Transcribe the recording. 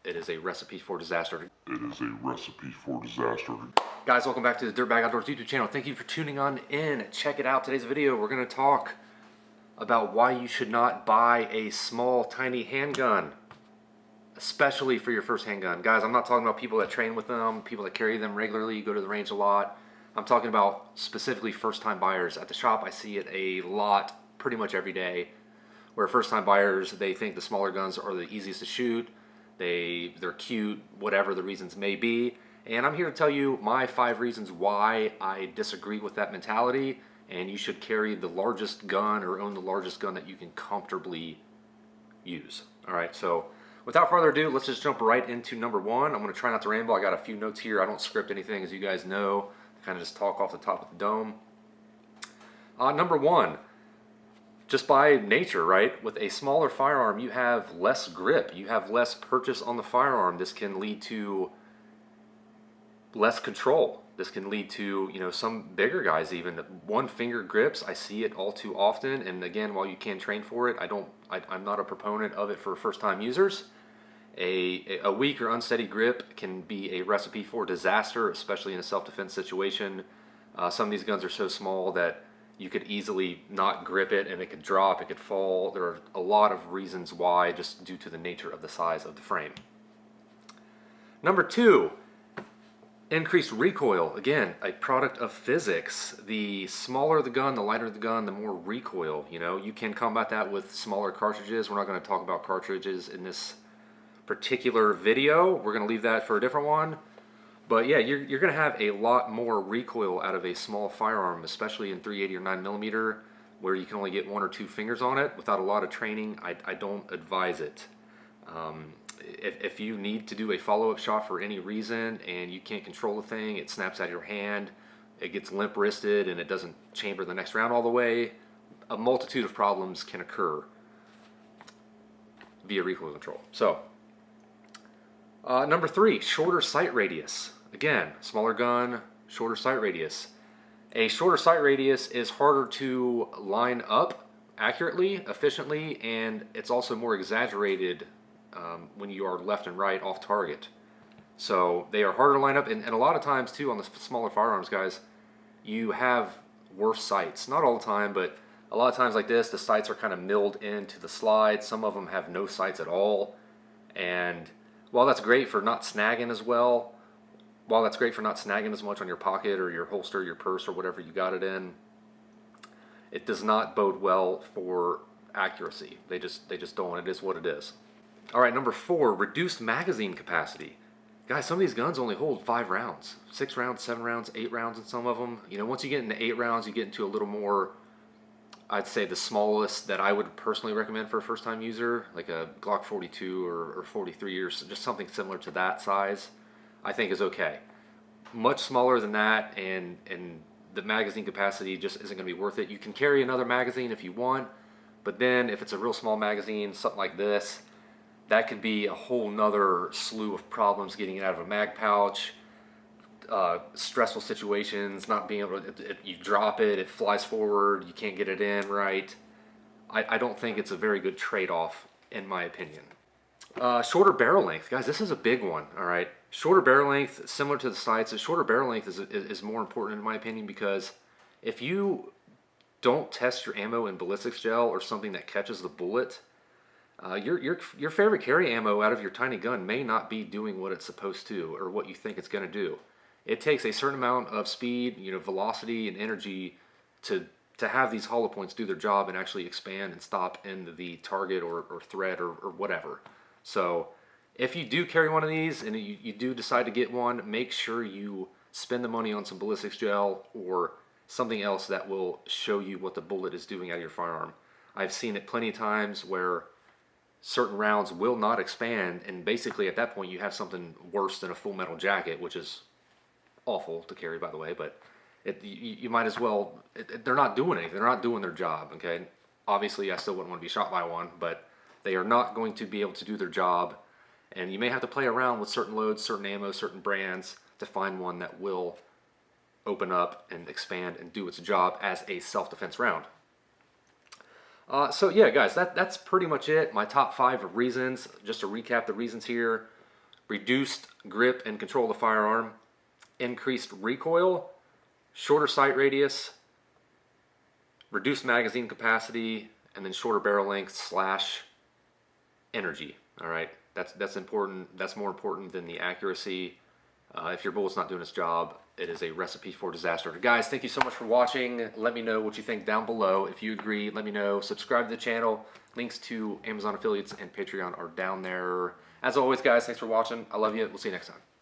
It is a recipe for disaster. It is a recipe for disaster. Guys, welcome back to the Dirtbag Outdoors YouTube channel. Thank you for tuning on in. Check it out. Today's video, we're going to talk about why you should not buy a small, tiny handgun, especially for your first handgun. Guys, I'm not talking about people that train with them, people that carry them regularly, go to the range a lot. I'm talking about specifically first-time buyers. At the shop, I see it a lot, pretty much every day, where first-time buyers, they think the smaller guns are the easiest to shoot. They're cute, whatever the reasons may be. And I'm here to tell you my 5 reasons why I disagree with that mentality, and you should carry the largest gun or own the largest gun that you can comfortably use. All right, so without further ado, let's just jump right into number 1. I'm going to try not to ramble. I got a few notes here. I don't script anything, as you guys know. I kind of just talk off the top of the dome. Number 1. Just by nature, right? With a smaller firearm, you have less grip. You have less purchase on the firearm. This can lead to less control. This can lead to, you know, some bigger guys even. One finger grips, I see it all too often. And again, while you can train for it, I'm not a proponent of it for first-time users. A weak or unsteady grip can be a recipe for disaster, especially in a self-defense situation. Some of these guns are so small that you could easily not grip it and it could drop, it could fall. There are a lot of reasons why, just due to the nature of the size of the frame. Number 2, increased recoil. Again, a product of physics. The smaller the gun, the lighter the gun, the more recoil. You know, you can combat that with smaller cartridges. We're not going to talk about cartridges in this particular video. We're going to leave that for a different one. But yeah, you're going to have a lot more recoil out of a small firearm, especially in .380 or 9mm, where you can only get 1 or 2 fingers on it. Without a lot of training, I don't advise it. If you need to do a follow-up shot for any reason and you can't control the thing, it snaps out of your hand, it gets limp-wristed, and it doesn't chamber the next round all the way, a multitude of problems can occur via recoil control. So, number 3, shorter sight radius. Again, smaller gun, shorter sight radius. A shorter sight radius is harder to line up accurately, efficiently, and it's also more exaggerated when you are left and right off target. So they are harder to line up, and a lot of times too on the smaller firearms, guys, you have worse sights. Not all the time, but a lot of times like this, the sights are kind of milled into the slide. Some of them have no sights at all, and while that's great for not snagging as well, while that's great for not snagging as much on your pocket or your holster, your purse, or whatever you got it in, it does not bode well for accuracy. They just don't. It is what it is. All right, number 4, reduced magazine capacity. Guys, some of these guns only hold 5 rounds, 6 rounds, 7 rounds, 8 rounds in some of them. You know, once you get into 8 rounds, you get into a little more, I'd say the smallest that I would personally recommend for a first-time user, like a Glock 42 or 43 or just something similar to that size, I think is okay. Much smaller than that, and the magazine capacity just isn't going to be worth it. You can carry another magazine if you want, but then if it's a real small magazine, something like this, that could be a whole nother slew of problems getting it out of a mag pouch, stressful situations, not being able to, you drop it, it flies forward, you can't get it in right. I don't think it's a very good trade-off, in my opinion. Shorter barrel length. Guys, this is a big one, all right? Shorter barrel length, similar to the sights, a shorter barrel length is more important, in my opinion, because if you don't test your ammo in ballistics gel or something that catches the bullet, your favorite carry ammo out of your tiny gun may not be doing what it's supposed to or what you think it's going to do. It takes a certain amount of speed, you know, velocity and energy to have these hollow points do their job and actually expand and stop in the target or thread or whatever. So if you do carry one of these and you do decide to get one, make sure you spend the money on some ballistics gel or something else that will show you what the bullet is doing out of your firearm. I've seen it plenty of times where certain rounds will not expand, and basically at that point you have something worse than a full metal jacket, which is awful to carry, by the way, but you might as well, they're not doing anything, they're not doing their job, okay? Obviously I still wouldn't want to be shot by one, but they are not going to be able to do their job, and you may have to play around with certain loads, certain ammo, certain brands to find one that will open up and expand and do its job as a self-defense round. So yeah, guys, that's pretty much it. My top 5 reasons. Just to recap the reasons here. reduced grip and control of the firearm, increased recoil, shorter sight radius, reduced magazine capacity, and then shorter barrel length / energy. All right, that's important. That's more important than the accuracy. If your bullet's not doing its job, it is a recipe for disaster. Guys, thank you so much for watching. Let me know what you think down below. If you agree, let me know. Subscribe to the channel. Links to Amazon affiliates and Patreon are down there. As always, guys, thanks for watching. I love you. We'll see you next time.